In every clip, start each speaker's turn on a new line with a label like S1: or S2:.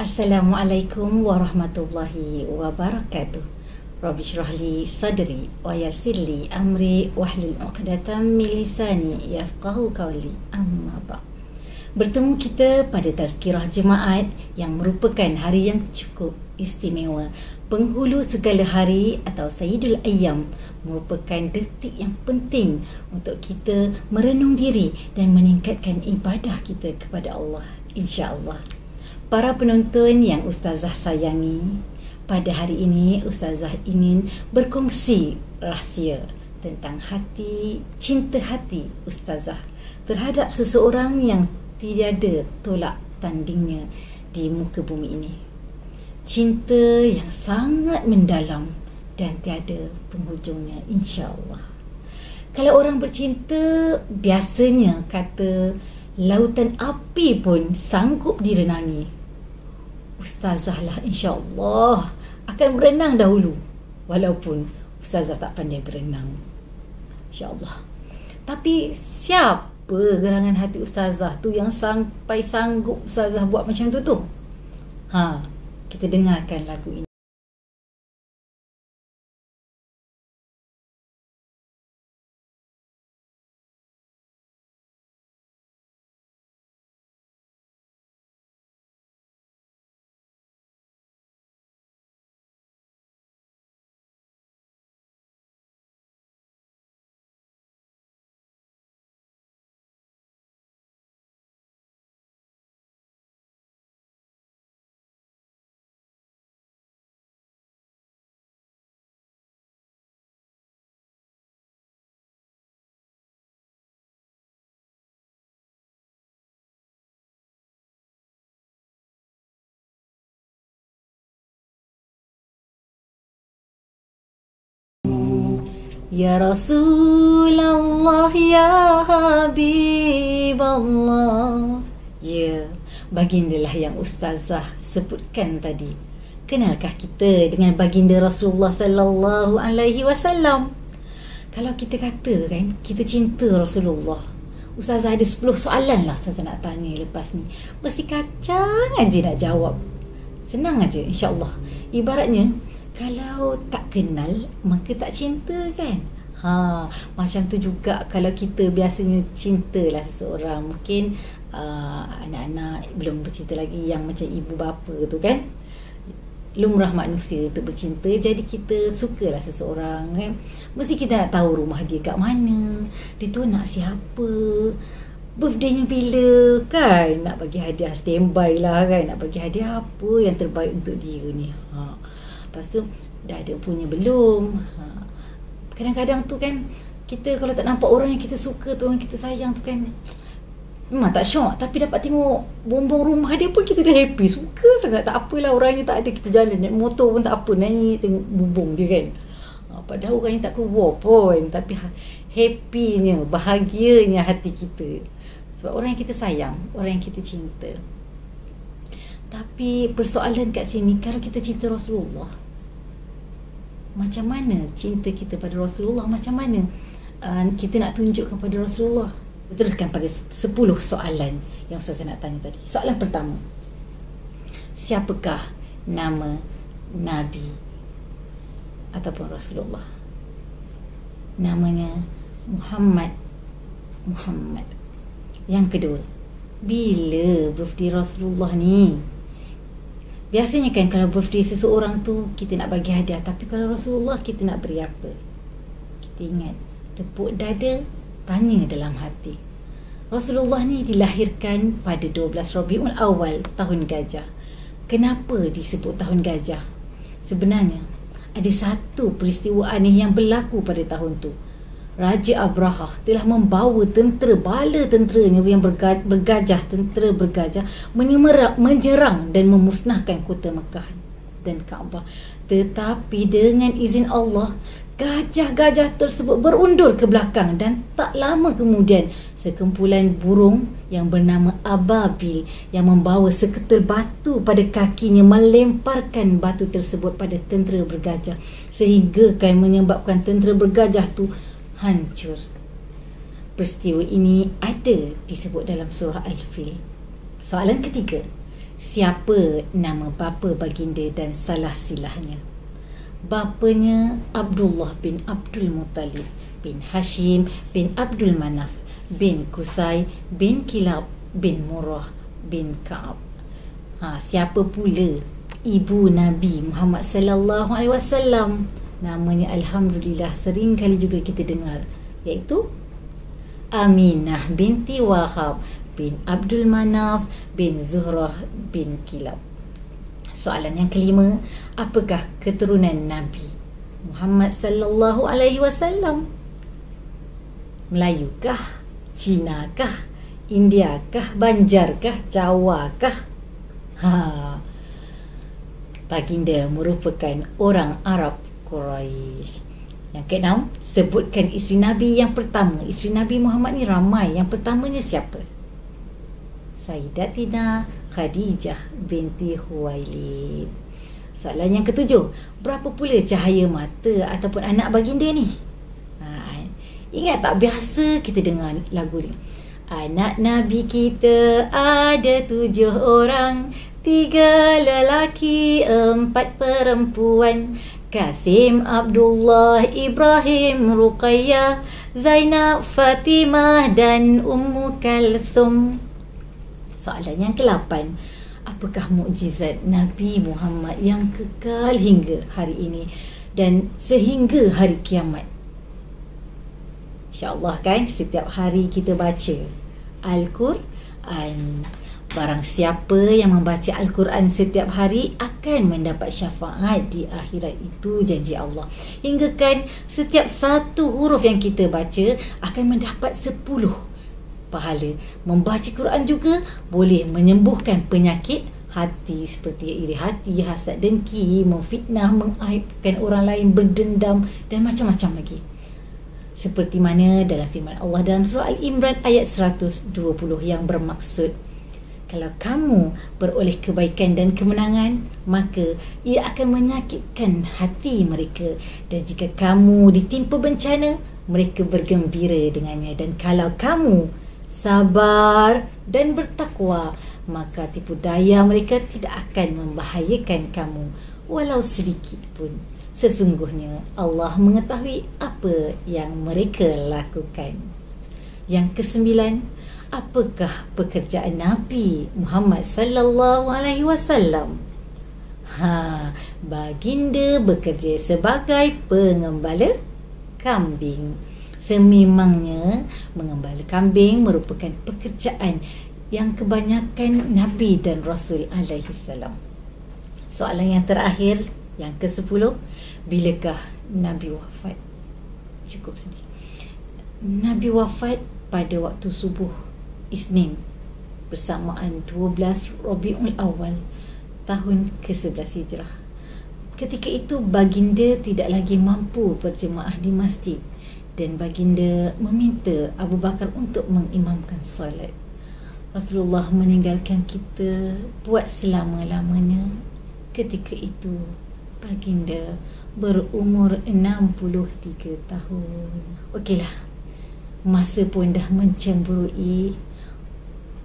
S1: Assalamualaikum warahmatullahi wabarakatuh. Rabbi shrah li sadri wa yassir li amri wahlul 'uqdatam min lisani yafqahu qawli. Amma ba'd. Bertemu kita pada tazkirah jemaat yang merupakan hari yang cukup istimewa. Penghulu segala hari atau Sayyidul Ayyam merupakan detik yang penting untuk kita merenung diri dan meningkatkan ibadah kita kepada Allah, insya-Allah. Para penonton yang Ustazah sayangi, pada hari ini Ustazah ingin berkongsi rahsia tentang cinta hati Ustazah terhadap seseorang yang tiada tolak tandingnya di muka bumi ini. Cinta yang sangat mendalam dan tiada penghujungnya, insya-Allah. Kalau orang bercinta, biasanya kata lautan api pun sanggup direnangi. Ustazah lah insya-Allah akan berenang dahulu, walaupun Ustazah tak pandai berenang, insya-Allah. Tapi siapa gerangan hati Ustazah tu yang sampai sanggup Ustazah buat macam tu? Kita dengarkan lagu ini. Ya Rasulullah, ya Habiballah. Ya, bagindalah yang Ustazah sebutkan tadi. Kenalkah kita dengan baginda Rasulullah sallallahu alaihi wasallam? Kalau kita kata kan, kita cinta Rasulullah, Ustazah ada 10 soalan lah Ustazah nak tanya lepas ni. Mesti kacang aja nak jawab. Senang aja, insya-Allah. Ibaratnya kalau tak kenal, maka tak cinta kan? Macam tu juga kalau kita biasanya cintalah seseorang. Mungkin anak-anak belum bercinta lagi, yang macam ibu bapa tu kan, lumrah manusia untuk bercinta. Jadi kita sukalah seseorang kan, mesti kita nak tahu rumah dia kat mana, dia tu nak siapa, birthday-nya bila kan, nak bagi hadiah standby lah kan, nak bagi hadiah apa yang terbaik untuk dia ni. Lepas tu dah ada punya belum. Kadang-kadang tu kan, kita kalau tak nampak orang yang kita suka tu, orang kita sayang tu kan, memang tak syok. Tapi dapat tengok bombong rumah dia pun kita dah happy. Suka sangat. Tak apalah orangnya tak ada, kita jalan naik motor pun tak apa, naik tengok bombong dia kan. Padahal orangnya tak keluar pun, tapi happynya, bahagianya hati kita sebab orang yang kita sayang, orang yang kita cinta. Tapi persoalan kat sini, kalau kita cinta Rasulullah, macam mana cinta kita pada Rasulullah, macam mana kita nak tunjukkan pada Rasulullah? Teruskan pada 10 soalan yang saya nak tanya tadi. Soalan pertama, siapakah nama Nabi ataupun Rasulullah? Namanya Muhammad. Yang kedua, bila birthday Rasulullah ni? Biasanya kan kalau birthday seseorang tu kita nak bagi hadiah, tapi kalau Rasulullah kita nak beri apa? Kita ingat, tepuk dada, tanya dalam hati. Rasulullah ni dilahirkan pada 12 Rabiul Awal, tahun gajah. Kenapa disebut tahun gajah? Sebenarnya ada satu peristiwa aneh yang berlaku pada tahun tu. Raja Abrahah telah membawa bala tenteranya yang bergajah, tentera bergajah, menyerang dan memusnahkan kota Mekah dan Kaabah. Tetapi dengan izin Allah, gajah-gajah tersebut berundur ke belakang, dan tak lama kemudian sekumpulan burung yang bernama Ababil yang membawa seketul batu pada kakinya melemparkan batu tersebut pada tentera bergajah, sehingga kan menyebabkan tentera bergajah tu hancur. Peristiwa ini ada disebut dalam surah Al-Fil. Soalan ketiga, Siapa nama bapa baginda dan salah silahnya? Bapanya Abdullah bin Abdul Muttalib bin Hashim bin Abdul Manaf bin Qusay bin Kilab bin Murrah bin Ka'ab. Siapa pula ibu Nabi Muhammad sallallahu alaihi wasallam? Namanya alhamdulillah sering kali juga kita dengar, iaitu Aminah binti Wahab bin Abdul Manaf bin Zuhrah bin Kilab. Soalan yang kelima, apakah keturunan Nabi Muhammad sallallahu alaihi wasallam? Melayukah? Cinakah? Indiakah? Banjarkah? Jawakah? Baginda merupakan orang Arab Quraisy. Yang keenam, sebutkan isteri Nabi yang pertama. Isteri Nabi Muhammad ni ramai. Yang pertamanya siapa? Sayyidatina Khadijah binti Khuwailid. Soalan yang ketujuh, berapa pula cahaya mata ataupun anak baginda ni? Ingat tak, biasa kita dengar lagu ni. Anak Nabi kita ada 7 orang, 3 lelaki, 4 perempuan. Kasim, Abdullah, Ibrahim, Ruqayyah, Zainab, Fatimah dan Ummu Kalthum. Soalan yang ke-8, apakah mukjizat Nabi Muhammad yang kekal hingga hari ini dan sehingga hari kiamat? InsyaAllah kan, setiap hari kita baca Al-Quran. Barang siapa yang membaca Al-Quran setiap hari akan mendapat syafaat di akhirat. Itu janji Allah. Hingga kan setiap satu huruf yang kita baca akan mendapat 10 pahala. Membaca Quran juga boleh menyembuhkan penyakit hati seperti iri hati, hasad, dengki, memfitnah, mengaibkan orang lain, berdendam dan macam-macam lagi. Seperti mana dalam firman Allah dalam surah Al-Imran ayat 120 yang bermaksud, kalau kamu beroleh kebaikan dan kemenangan, maka ia akan menyakitkan hati mereka. Dan jika kamu ditimpa bencana, mereka bergembira dengannya. Dan kalau kamu sabar dan bertakwa, maka tipu daya mereka tidak akan membahayakan kamu walau sedikit pun. Sesungguhnya Allah mengetahui apa yang mereka lakukan. Yang ke-9, apakah pekerjaan Nabi Muhammad sallallahu alaihi wasallam? Baginda bekerja sebagai pengembala kambing. Sememangnya mengembala kambing merupakan pekerjaan yang kebanyakan Nabi dan Rasul alaihi salam. Soalan yang terakhir, yang ke-10, bilakah Nabi wafat? Cukup sedih. Nabi wafat pada waktu subuh Isnin bersamaan 12 Rabiul Awal tahun ke-11 Hijrah. Ketika itu baginda tidak lagi mampu berjemaah di masjid dan baginda meminta Abu Bakar untuk mengimamkan solat. Rasulullah meninggalkan kita buat selama-lamanya. Ketika itu baginda berumur 63 tahun. Okeylah, masa pun dah mencemburui.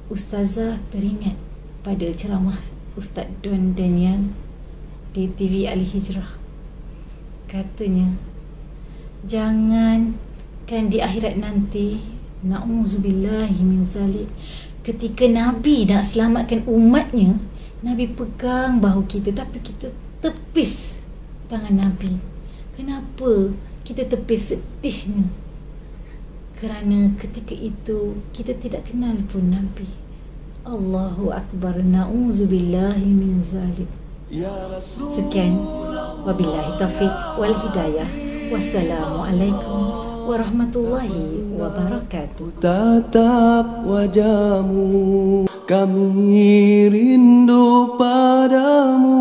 S1: Ustazah teringat pada ceramah Ustaz Don Daniel di TV Al-Hijrah. Katanya, jangankan di akhirat nanti, na'udzubillahi min zalik, ketika Nabi nak selamatkan umatnya, Nabi pegang bahu kita tapi kita tepis tangan Nabi. Kenapa kita tepis? Sedihnya kerana ketika itu kita tidak kenal pun Nabi. Allahu Akbar, na'udzubillahi min zalik. Sekian, wabillahi taufiq wal hidayah. Wassalamualaikum warahmatullahi wabarakatuh.
S2: Tatap wajahmu, kami rindu padamu.